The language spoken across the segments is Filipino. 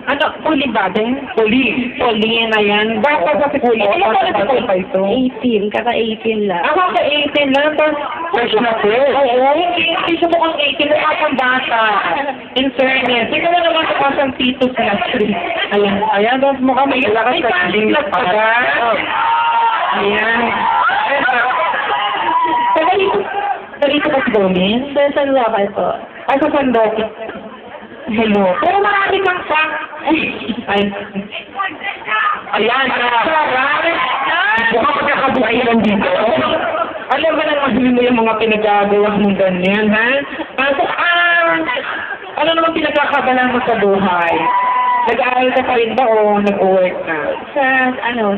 Ano, Puli ba din? Puli, ayan. Bata ba si Puli? Ano ba na si Puli? 18, kaka-18 lang. Ako ka 18 lang, tapos fresh na fresh. Oo, hindi siya mukhang 18, mukha pang bata. In fairness, hindi mo naman sa pasang titos na street. Ayan, tapos mukhang may lakas sa king pa ba? Ayan. Dito ka si Domin? Sa San Rafael po. Ay, sa Sandoki. Hello. Pero marami kang fa. Ay. Ayan na. Baka magkakabuhay lang dito. Alam ba na mahuli mo yung mga pinagagawa mong ganyan, ha? Ano naman pinagkakabalan mo sa buhay? Nag-aaral ka pa rin ba o nag-work ka? Sa,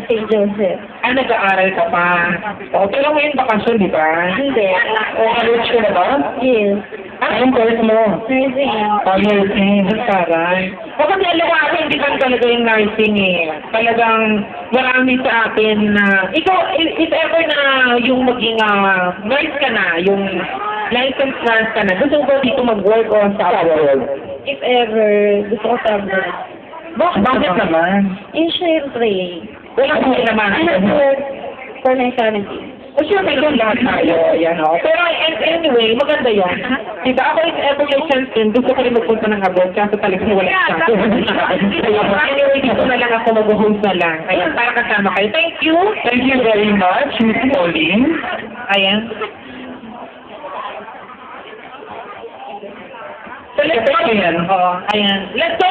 St. Joseph. Nag-aaral ka pa. O, pero ngayon bakasyon, di ba? Hindi. College ka na ba? Yes. Anong course mo? Nursing. Nursing. Taray. Bakit nalawa hindi ba talaga yung nursing eh? Talagang marami sa atin na... Ikaw, if ever na yung maging nurse ka na, yung licensed nurse ka na, gusto mo ba dito mag-work o sa abroad? If ever, gusto ko sa abroad. Bakit naman? Siyempre. Wala ko naman. I have worked for my family. O syempre yung lahat tayo, yan o. Pero anyway, maganda yan. Diba ako if ever may chance din, gusto ko rin magpunta ng abroad, kaso talagang wala chance. Anyway, dito na lang ako mag-host na lang. Ayan, para kasama kayo. Thank you. Thank you very much, Miss Pauline. Ayan. So let's go. Ayan. Ayan. Let's go.